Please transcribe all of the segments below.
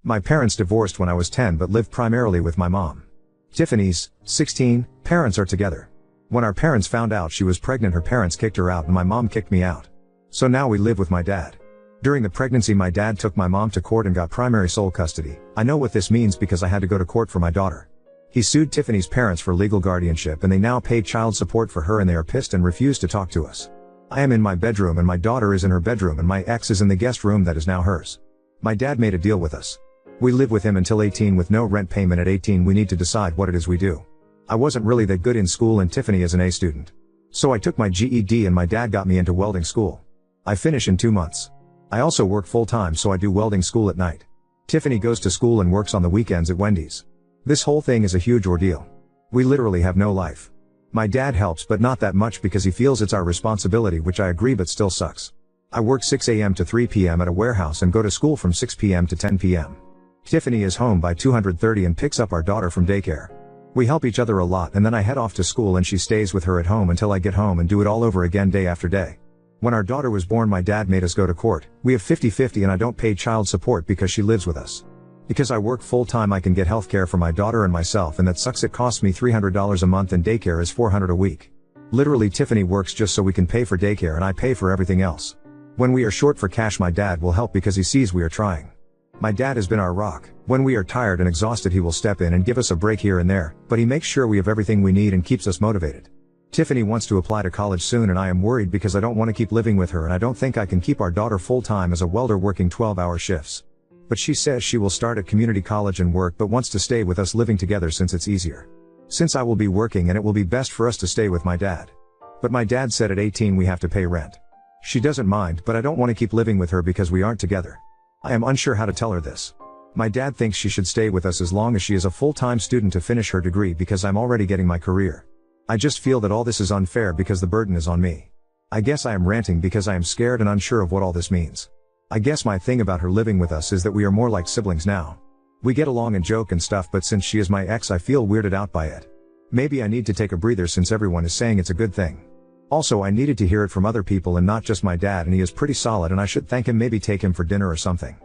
My parents divorced when I was 10 but lived primarily with my mom. Tiffany's, 16, parents are together. When our parents found out she was pregnant, her parents kicked her out and my mom kicked me out. So now we live with my dad. During the pregnancy, my dad took my mom to court and got primary sole custody. I know what this means because I had to go to court for my daughter. He sued Tiffany's parents for legal guardianship and they now pay child support for her, and they are pissed and refuse to talk to us. I am in my bedroom and my daughter is in her bedroom and my ex is in the guest room that is now hers. My dad made a deal with us. We live with him until 18 with no rent payment. At 18 we need to decide what it is we do. I wasn't really that good in school and Tiffany is an A student. So I took my GED and my dad got me into welding school. I finish in 2 months. I also work full time, so I do welding school at night. Tiffany goes to school and works on the weekends at Wendy's. This whole thing is a huge ordeal. We literally have no life. My dad helps but not that much because he feels it's our responsibility, which I agree but still sucks. I work 6 a.m. to 3 p.m. at a warehouse and go to school from 6 p.m. to 10 p.m. Tiffany is home by 2:30 and picks up our daughter from daycare. We help each other a lot and then I head off to school and she stays with her at home until I get home and do it all over again day after day. When our daughter was born, my dad made us go to court. We have 50-50 and I don't pay child support because she lives with us. Because I work full time, I can get health care for my daughter and myself, and that sucks. It costs me $300 a month and daycare is $400 a week. Literally, Tiffany works just so we can pay for daycare and I pay for everything else. When we are short for cash, my dad will help because he sees we are trying. My dad has been our rock. When we are tired and exhausted, he will step in and give us a break here and there, but he makes sure we have everything we need and keeps us motivated. Tiffany wants to apply to college soon and I am worried because I don't want to keep living with her and I don't think I can keep our daughter full time as a welder working 12-hour shifts. But she says she will start at community college and work but wants to stay with us living together since it's easier. Since I will be working and it will be best for us to stay with my dad. But my dad said at 18 we have to pay rent. She doesn't mind, but I don't want to keep living with her because we aren't together. I am unsure how to tell her this. My dad thinks she should stay with us as long as she is a full-time student to finish her degree because I'm already getting my career. I just feel that all this is unfair because the burden is on me. I guess I am ranting because I am scared and unsure of what all this means. I guess my thing about her living with us is that we are more like siblings now. We get along and joke and stuff, but since she is my ex I feel weirded out by it. Maybe I need to take a breather since everyone is saying it's a good thing. Also, I needed to hear it from other people and not just my dad, and he is pretty solid and I should thank him, maybe take him for dinner or something.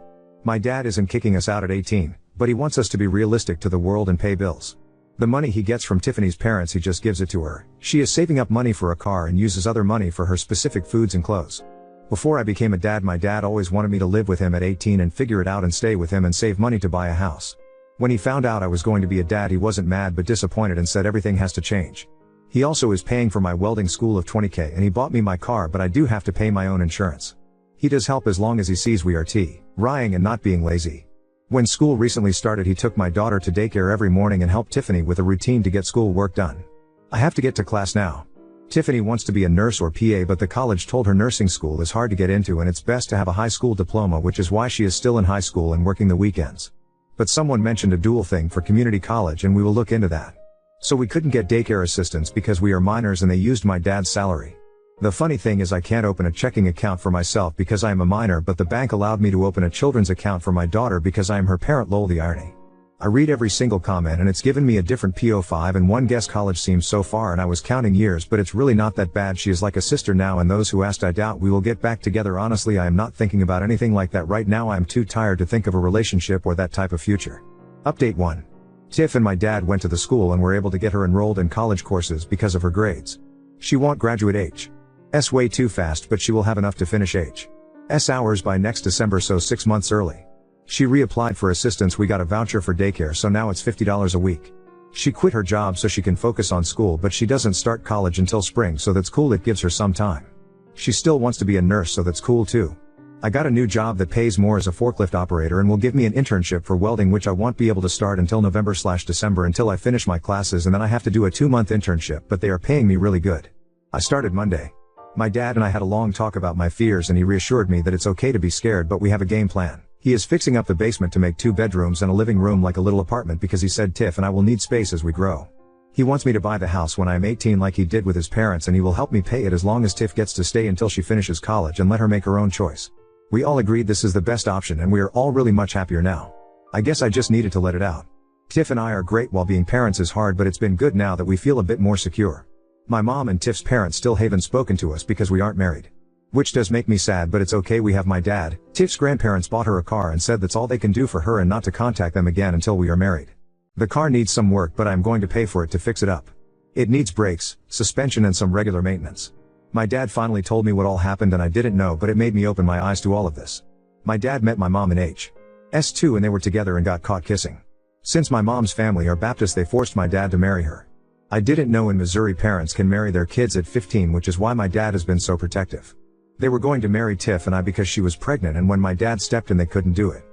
My dad isn't kicking us out at 18, but he wants us to be realistic to the world and pay bills. The money he gets from Tiffany's parents, he just gives it to her. She is saving up money for a car and uses other money for her specific foods and clothes. Before I became a dad, my dad always wanted me to live with him at 18 and figure it out and stay with him and save money to buy a house. When he found out I was going to be a dad, he wasn't mad but disappointed and said everything has to change. He also is paying for my welding school of $20,000 and he bought me my car, but I do have to pay my own insurance. He does help as long as he sees we are trying and not being lazy. When school recently started, he took my daughter to daycare every morning and helped Tiffany with a routine to get school work done. I have to get to class now. Tiffany wants to be a nurse or PA, but the college told her nursing school is hard to get into and it's best to have a high school diploma, which is why she is still in high school and working the weekends. But someone mentioned a dual thing for community college and we will look into that. So we couldn't get daycare assistance because we are minors and they used my dad's salary. The funny thing is I can't open a checking account for myself because I am a minor, but the bank allowed me to open a children's account for my daughter because I am her parent. Lol, the irony. I read every single comment and it's given me a different PO5 and one guess college seems so far and I was counting years, but it's really not that bad. She is like a sister now, and those who asked, I doubt we will get back together. Honestly, I am not thinking about anything like that right now. I am too tired to think of a relationship or that type of future. Update 1. Tiff and my dad went to the school and were able to get her enrolled in college courses because of her grades. She won't graduate H.S. way too fast, but she will have enough to finish H.S. hours by next December, so 6 months early. She reapplied for assistance. We got a voucher for daycare, so now it's $50 a week. She quit her job so she can focus on school, but she doesn't start college until spring, so that's cool. It gives her some time. She still wants to be a nurse, so that's cool too. I got a new job that pays more as a forklift operator and will give me an internship for welding, which I won't be able to start until November/December until I finish my classes, and then I have to do a 2-month internship, but they are paying me really good. I started Monday. My dad and I had a long talk about my fears and he reassured me that it's okay to be scared, but we have a game plan. He is fixing up the basement to make 2 bedrooms and a living room like a little apartment because he said Tiff and I will need space as we grow. He wants me to buy the house when I am 18 like he did with his parents, and he will help me pay it as long as Tiff gets to stay until she finishes college and let her make her own choice. We all agreed this is the best option and we are all really much happier now. I guess I just needed to let it out. Tiff and I are great. While being parents is hard, but it's been good now that we feel a bit more secure. My mom and Tiff's parents still haven't spoken to us because we aren't married. Which does make me sad, but it's okay, we have my dad. Tiff's grandparents bought her a car and said that's all they can do for her and not to contact them again until we are married. The car needs some work, but I'm going to pay for it to fix it up. It needs brakes, suspension and some regular maintenance. My dad finally told me what all happened and I didn't know, but it made me open my eyes to all of this. My dad met my mom in HS2 and they were together and got caught kissing. Since my mom's family are Baptist, they forced my dad to marry her. I didn't know in Missouri parents can marry their kids at 15, which is why my dad has been so protective. They were going to marry Tiff and I because she was pregnant, and when my dad stepped in they couldn't do it.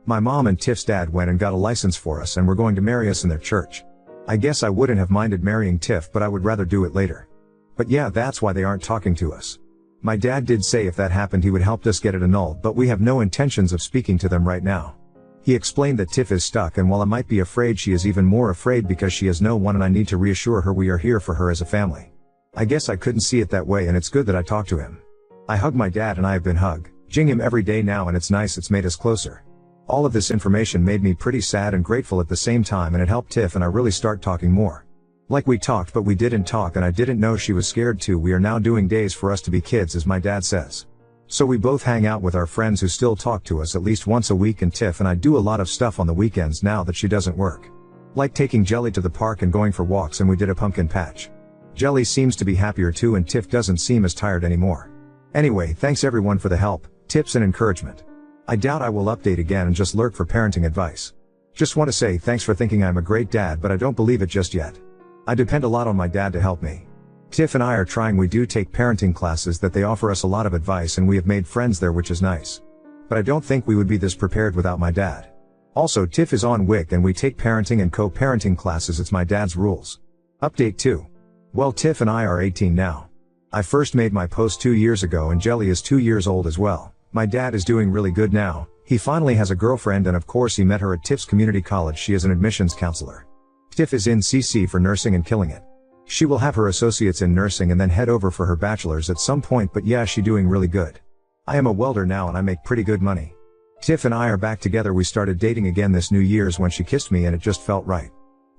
My mom and Tiff's dad went and got a license for us and were going to marry us in their church. I guess I wouldn't have minded marrying Tiff, but I would rather do it later. But yeah, that's why they aren't talking to us. My dad did say if that happened he would help us get it annulled, but we have no intentions of speaking to them right now. He explained that Tiff is stuck, and while I might be afraid, she is even more afraid because she has no one and I need to reassure her we are here for her as a family. I guess I couldn't see it that way, and it's good that I talked to him. I hug my dad and I have been hugging him every day now, and it's nice, it's made us closer. All of this information made me pretty sad and grateful at the same time, and it helped Tiff and I really start talking more. Like we talked, but we didn't talk, and I didn't know she was scared too. We are now doing days for us to be kids, as my dad says. So we both hang out with our friends who still talk to us at least once a week, and Tiff and I do a lot of stuff on the weekends now that she doesn't work. Like taking Jelly to the park and going for walks, and we did a pumpkin patch. Jelly seems to be happier too, and Tiff doesn't seem as tired anymore. Anyway, thanks everyone for the help, tips and encouragement. I doubt I will update again and just lurk for parenting advice. Just want to say thanks for thinking I'm a great dad, but I don't believe it just yet. I depend a lot on my dad to help me. Tiff and I are trying. We do take parenting classes that they offer us a lot of advice, and we have made friends there, which is nice. But I don't think we would be this prepared without my dad. Also, Tiff is on WIC and we take parenting and co-parenting classes. It's my dad's rules. Update 2. Well, Tiff and I are 18 now. I first made my post 2 years ago, and Jelly is 2 years old as well. My dad is doing really good now. He finally has a girlfriend, and of course he met her at Tiff's community college. She is an admissions counselor. Tiff is in CC for nursing and killing it. She will have her associates in nursing and then head over for her bachelor's at some point, but yeah, she doing really good. I am a welder now and I make pretty good money. Tiff and I are back together. We started dating again this New Year's when she kissed me and it just felt right.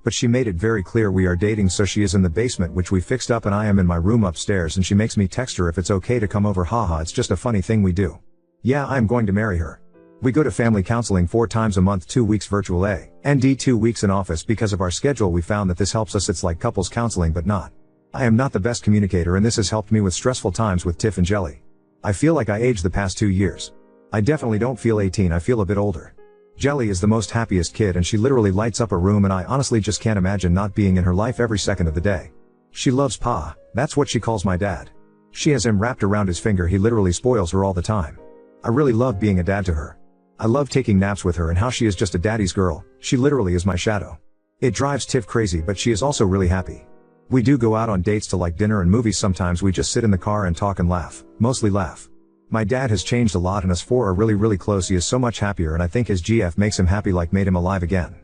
But she made it very clear we are dating, so she is in the basement, which we fixed up, and I am in my room upstairs, and she makes me text her if it's okay to come over. Haha, it's just a funny thing we do. Yeah, I'm going to marry her. We go to family counseling 4 times a month, 2 weeks virtual and 2 weeks in office. Because of our schedule we found that this helps us. It's like couples counseling but not. I am not the best communicator, and this has helped me with stressful times with Tiff and Jelly. I feel like I aged the past 2 years. I definitely don't feel 18, I feel a bit older. Jelly is the most happiest kid, and she literally lights up a room, and I honestly just can't imagine not being in her life every second of the day. She loves Pa, that's what she calls my dad. She has him wrapped around his finger. He literally spoils her all the time. I really love being a dad to her. I love taking naps with her and how she is just a daddy's girl. She literally is my shadow. It drives Tiff crazy, but she is also really happy. We do go out on dates to like dinner and movies. Sometimes we just sit in the car and talk and laugh, mostly laugh. My dad has changed a lot and us 4 are really close. He is so much happier, and I think his GF makes him happy, like made him alive again.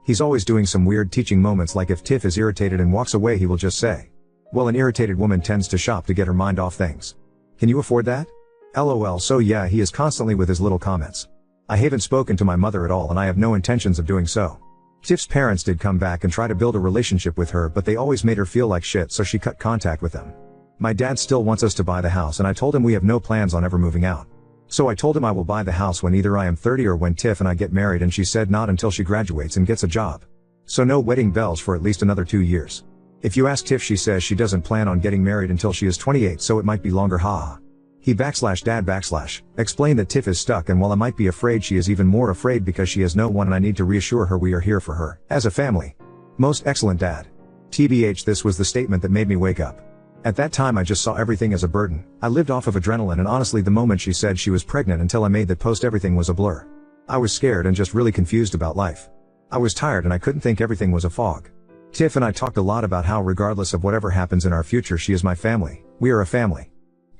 He's always doing some weird teaching moments, like if Tiff is irritated and walks away he will just say, well, an irritated woman tends to shop to get her mind off things. Can you afford that? LOL. So yeah, he is constantly with his little comments. I haven't spoken to my mother at all, and I have no intentions of doing so. Tiff's parents did come back and try to build a relationship with her, but they always made her feel like shit, so she cut contact with them. My dad still wants us to buy the house, and I told him we have no plans on ever moving out. So I told him I will buy the house when either I am 30 or when Tiff and I get married, and she said not until she graduates and gets a job. So no wedding bells for at least another 2 years. If you ask Tiff, she says she doesn't plan on getting married until she is 28, so it might be longer. Haha. He /dad/ explained that Tiff is stuck, and while I might be afraid, she is even more afraid because she has no one, and I need to reassure her we are here for her as a family. Most excellent dad. TBH, this was the statement that made me wake up. At that time I just saw everything as a burden. I lived off of adrenaline, and honestly the moment she said she was pregnant until I made that post, everything was a blur. I was scared and just really confused about life. I was tired and I couldn't think, everything was a fog. Tiff and I talked a lot about how regardless of whatever happens in our future, she is my family. We are a family.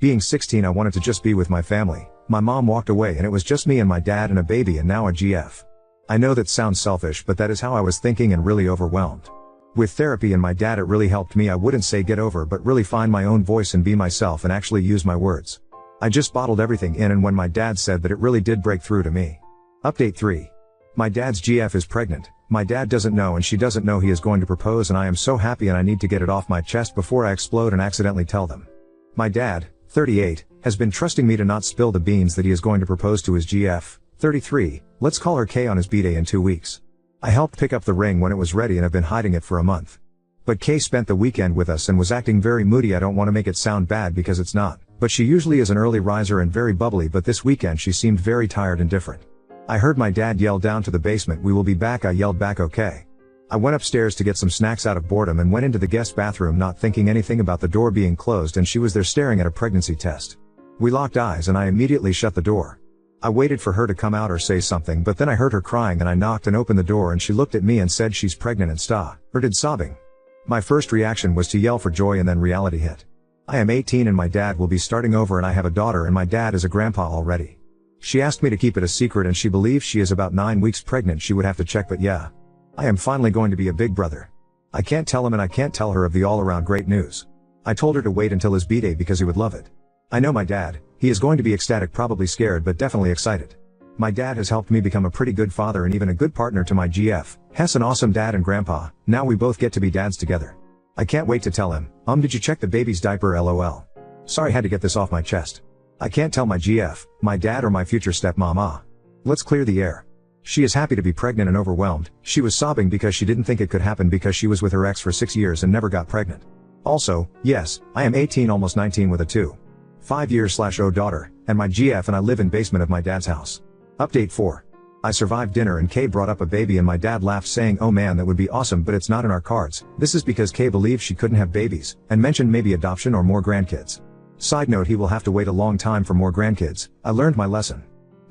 Being 16, I wanted to just be with my family. My mom walked away and it was just me and my dad and a baby, and now a GF. I know that sounds selfish, but that is how I was thinking and really overwhelmed. With therapy and my dad, it really helped me. I wouldn't say get over, but really find my own voice and be myself and actually use my words. I just bottled everything in, and when my dad said that, it really did break through to me. Update 3. My dad's GF is pregnant. My dad doesn't know and she doesn't know he is going to propose, and I am so happy, and I need to get it off my chest before I explode and accidentally tell them. My dad, 38, has been trusting me to not spill the beans that he is going to propose to his GF, 33, let's call her Kay, on his B-day in 2 weeks. I helped pick up the ring when it was ready and have been hiding it for a month. But Kay spent the weekend with us and was acting very moody. I don't want to make it sound bad because it's not, but she usually is an early riser and very bubbly, but this weekend she seemed very tired and different. I heard my dad yell down to the basement, "We will be back." I yelled back, "Okay." I went upstairs to get some snacks out of boredom and went into the guest bathroom not thinking anything about the door being closed, and she was there staring at a pregnancy test. We locked eyes and I immediately shut the door. I waited for her to come out or say something, but then I heard her crying and I knocked and opened the door and she looked at me and said she's pregnant and started sobbing. My first reaction was to yell for joy, and then reality hit. I am 18 and my dad will be starting over, and I have a daughter and my dad is a grandpa already. She asked me to keep it a secret and she believes she is about 9 weeks pregnant. She would have to check, but yeah. I am finally going to be a big brother. I can't tell him and I can't tell her of the all-around great news. I told her to wait until his B-day because he would love it. I know my dad, he is going to be ecstatic, probably scared but definitely excited. My dad has helped me become a pretty good father and even a good partner to my GF, Hess, an awesome dad and grandpa. Now we both get to be dads together. I can't wait to tell him, did you check the baby's diaper, lol. Sorry, had to get this off my chest. I can't tell my GF, my dad or my future stepmom. Let's clear the air. She is happy to be pregnant and overwhelmed. She was sobbing because she didn't think it could happen because she was with her ex for 6 years and never got pregnant. Also, yes, I am 18, almost 19 with a 2.5-year-old daughter, and my GF and I live in basement of my dad's house. Update 4. I survived dinner and Kay brought up a baby and my dad laughed saying, "Oh man, that would be awesome, but it's not in our cards." This is because Kay believes she couldn't have babies, and mentioned maybe adoption or more grandkids. Side note, he will have to wait a long time for more grandkids. I learned my lesson.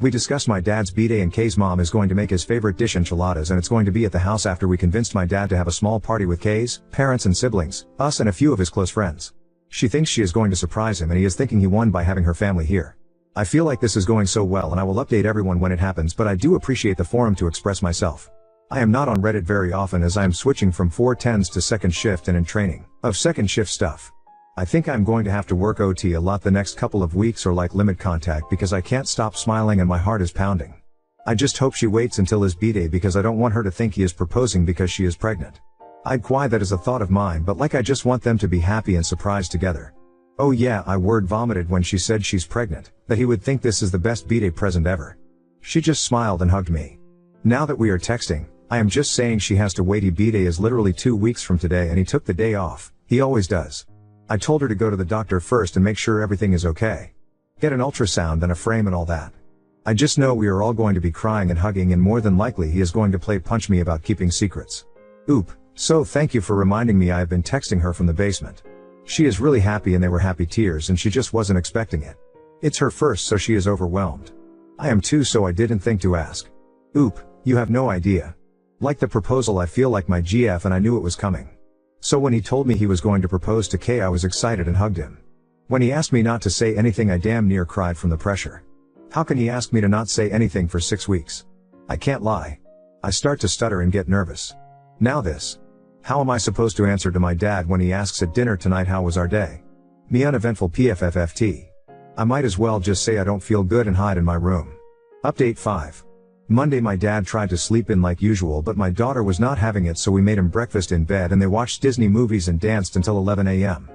We discussed my dad's B-day and Kay's mom is going to make his favorite dish, enchiladas, and it's going to be at the house after we convinced my dad to have a small party with Kay's parents and siblings, us and a few of his close friends. She thinks she is going to surprise him and he is thinking he won by having her family here. I feel like this is going so well and I will update everyone when it happens, but I do appreciate the forum to express myself. I am not on Reddit very often as I am switching from 410s to second shift and in training of second shift stuff. I think I'm going to have to work OT a lot the next couple of weeks or like limit contact because I can't stop smiling and my heart is pounding. I just hope she waits until his B-day because I don't want her to think he is proposing because she is pregnant. I'd quite that is a thought of mine, but like I just want them to be happy and surprised together. Oh yeah, I word vomited when she said she's pregnant, that he would think this is the best B-day present ever. She just smiled and hugged me. Now that we are texting, I am just saying she has to wait. His B-day is literally 2 weeks from today and he took the day off. He always does. I told her to go to the doctor first and make sure everything is okay. Get an ultrasound and a frame and all that. I just know we are all going to be crying and hugging, and more than likely he is going to play punch me about keeping secrets. Oop, so thank you for reminding me. I have been texting her from the basement. She is really happy and they were happy tears and she just wasn't expecting it. It's her first, so she is overwhelmed. I am too, so I didn't think to ask. Oop, you have no idea. Like the proposal, I feel like my GF and I knew it was coming. So when he told me he was going to propose to Kay, I was excited and hugged him. When he asked me not to say anything, I damn near cried from the pressure. How can he ask me to not say anything for 6 weeks? I can't lie. I start to stutter and get nervous. Now this. How am I supposed to answer to my dad when he asks at dinner tonight, "How was our day?" Me uneventful PFFFT. I might as well just say I don't feel good and hide in my room. Update 5. Monday, my dad tried to sleep in like usual, but my daughter was not having it, so we made him breakfast in bed and they watched Disney movies and danced until 11 a.m.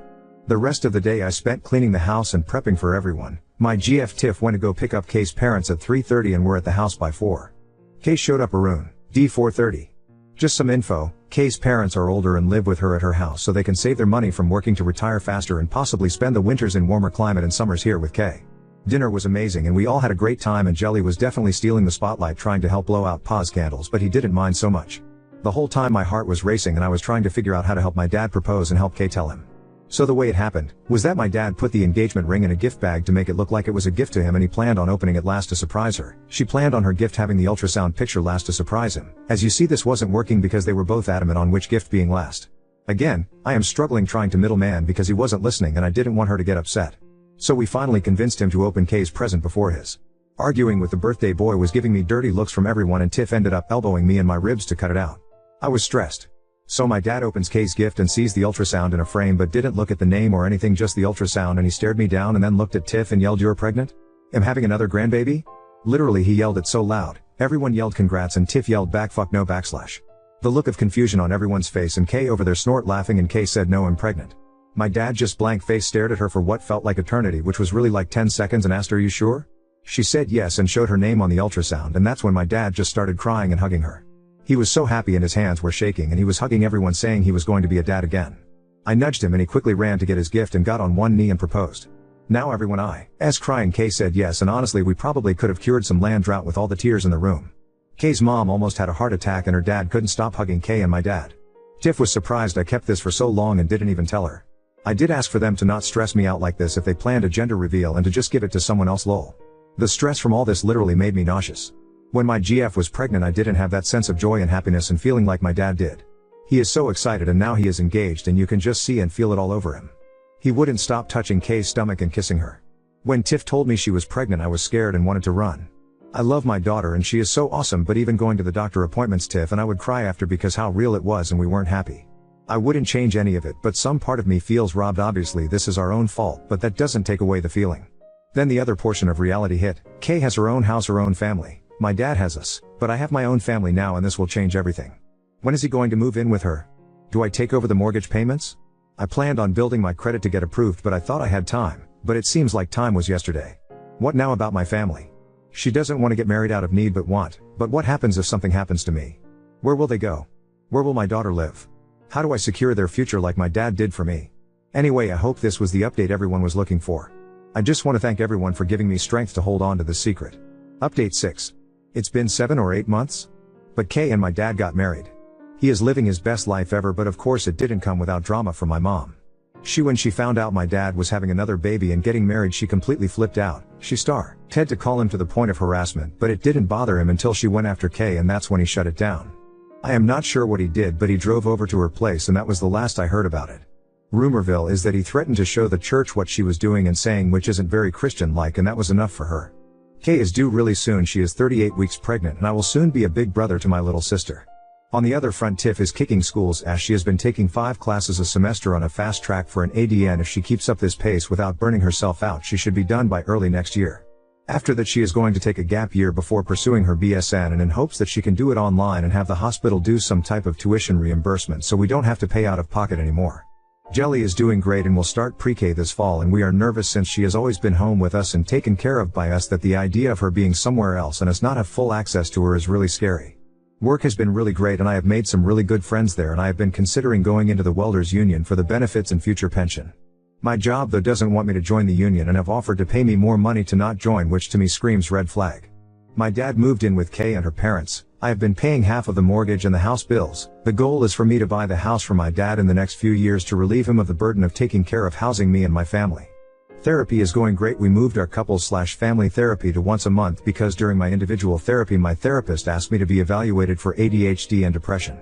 The rest of the day I spent cleaning the house and prepping for everyone. My GF Tiff went to go pick up Kay's parents at 3:30 and were at the house by 4. Kay showed up around D4:30. Just some info, Kay's parents are older and live with her at her house so they can save their money from working to retire faster and possibly spend the winters in warmer climate and summers here with Kay. Dinner was amazing and we all had a great time, and Jelly was definitely stealing the spotlight trying to help blow out Pa's candles, but he didn't mind so much. The whole time my heart was racing and I was trying to figure out how to help my dad propose and help Kay tell him. So the way it happened was that my dad put the engagement ring in a gift bag to make it look like it was a gift to him, and he planned on opening it last to surprise her. She planned on her gift having the ultrasound picture last to surprise him. As you see, this wasn't working because they were both adamant on which gift being last. Again, I am struggling trying to middleman because he wasn't listening and I didn't want her to get upset. So we finally convinced him to open Kay's present before his. Arguing with the birthday boy was giving me dirty looks from everyone, and Tiff ended up elbowing me in my ribs to cut it out. I was stressed. So my dad opens Kay's gift and sees the ultrasound in a frame but didn't look at the name or anything, just the ultrasound, and he stared me down and then looked at Tiff and yelled, "You're pregnant? I'm having another grandbaby?" Literally, he yelled it so loud. Everyone yelled congrats and Tiff yelled back, "Fuck no !" The look of confusion on everyone's face and Kay over there snort laughing, and Kay said, "No, I'm pregnant." My dad just blank-faced stared at her for what felt like eternity, which was really like 10 seconds, and asked, "Are you sure?" She said yes and showed her name on the ultrasound, and that's when my dad just started crying and hugging her. He was so happy and his hands were shaking, and he was hugging everyone saying he was going to be a dad again. I nudged him and he quickly ran to get his gift and got on one knee and proposed. Now everyone I's crying. Kay said yes, and honestly we probably could have cured some land drought with all the tears in the room. Kay's mom almost had a heart attack and her dad couldn't stop hugging Kay and my dad. Tiff was surprised I kept this for so long and didn't even tell her. I did ask for them to not stress me out like this if they planned a gender reveal and to just give it to someone else, lol. The stress from all this literally made me nauseous. When my GF was pregnant I didn't have that sense of joy and happiness and feeling like my dad did. He is so excited and now he is engaged and you can just see and feel it all over him. He wouldn't stop touching Kay's stomach and kissing her. When Tiff told me she was pregnant I was scared and wanted to run. I love my daughter and she is so awesome, but even going to the doctor appointments Tiff and I would cry after because how real it was and we weren't happy. I wouldn't change any of it, but some part of me feels robbed. Obviously this is our own fault, but that doesn't take away the feeling. Then the other portion of reality hit. Kay has her own house, her own family. My dad has us, but I have my own family now and this will change everything. When is he going to move in with her? Do I take over the mortgage payments? I planned on building my credit to get approved, but I thought I had time, but it seems like time was yesterday. What now about my family? She doesn't want to get married out of need but what happens if something happens to me? Where will they go? Where will my daughter live? How do I secure their future like my dad did for me? Anyway, I hope this was the update everyone was looking for. I just want to thank everyone for giving me strength to hold on to this secret. Update 6. It's been 7 or 8 months? But Kay and my dad got married. He is living his best life ever, but of course it didn't come without drama from my mom. When she found out my dad was having another baby and getting married, she completely flipped out. She started to call him to the point of harassment, but it didn't bother him until she went after Kay, and that's when he shut it down. I am not sure what he did, but he drove over to her place and that was the last I heard about it. Rumorville is that he threatened to show the church what she was doing and saying, which isn't very Christian-like, and that was enough for her. Kay is due really soon. She is 38 weeks pregnant and I will soon be a big brother to my little sister. On the other front, Tiff is kicking school's ass. She has been taking 5 classes a semester on a fast track for an ADN. If she keeps up this pace without burning herself out, she should be done by early next year. After that she is going to take a gap year before pursuing her BSN, and in hopes that she can do it online and have the hospital do some type of tuition reimbursement so we don't have to pay out of pocket anymore. Jelly is doing great and will start pre-K this fall, and we are nervous since she has always been home with us and taken care of by us, that the idea of her being somewhere else and us not have full access to her is really scary. Work has been really great and I have made some really good friends there, and I have been considering going into the Welders Union for the benefits and future pension. My job though doesn't want me to join the union and have offered to pay me more money to not join, which to me screams red flag. My dad moved in with Kay and her parents. I have been paying half of the mortgage and the house bills. The goal is for me to buy the house for my dad in the next few years to relieve him of the burden of taking care of housing me and my family. Therapy is going great. We moved our couples/family therapy to once a month because during my individual therapy my therapist asked me to be evaluated for ADHD and depression.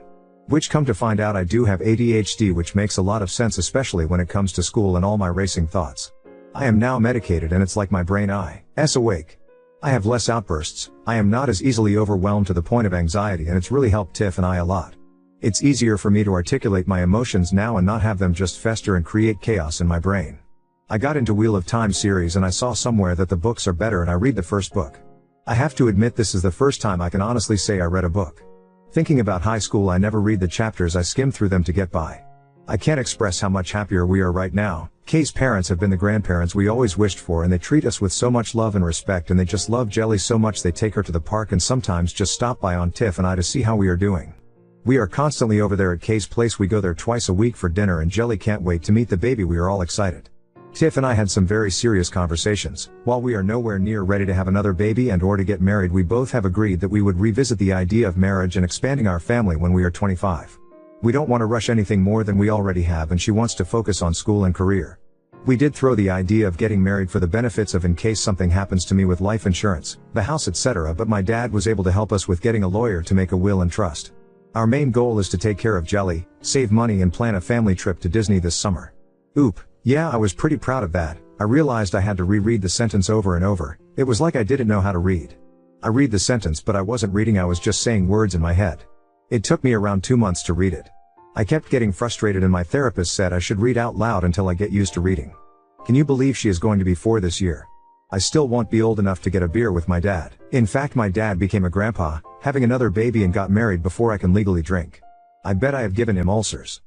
Which, come to find out, I do have ADHD, which makes a lot of sense, especially when it comes to school and all my racing thoughts. I am now medicated and it's like my brain is awake. I have less outbursts. I am not as easily overwhelmed to the point of anxiety, and it's really helped Tiff and I a lot. It's easier for me to articulate my emotions now and not have them just fester and create chaos in my brain. I got into Wheel of Time series and I saw somewhere that the books are better, and I read the first book. I have to admit this is the first time I can honestly say I read a book. Thinking about high school, I never read the chapters, I skim through them to get by. I can't express how much happier we are right now. Kay's parents have been the grandparents we always wished for, and they treat us with so much love and respect, and they just love Jelly so much they take her to the park and sometimes just stop by on Tiff and I to see how we are doing. We are constantly over there at Kay's place. We go there twice a week for dinner and Jelly can't wait to meet the baby. We are all excited. Tiff and I had some very serious conversations. While we are nowhere near ready to have another baby and or to get married, we both have agreed that we would revisit the idea of marriage and expanding our family when we are 25. We don't want to rush anything more than we already have, and she wants to focus on school and career. We did throw the idea of getting married for the benefits of in case something happens to me with life insurance, the house, etc., but my dad was able to help us with getting a lawyer to make a will and trust. Our main goal is to take care of Jelly, save money, and plan a family trip to Disney this summer. Oop. Yeah, I was pretty proud of that. I realized I had to reread the sentence over and over. It was like I didn't know how to read. I read the sentence, but I wasn't reading, I was just saying words in my head. It took me around 2 months to read it. I kept getting frustrated and my therapist said I should read out loud until I get used to reading. Can you believe she is going to be 4 this year? I still won't be old enough to get a beer with my dad. In fact, my dad became a grandpa, having another baby, and got married before I can legally drink. I bet I have given him ulcers.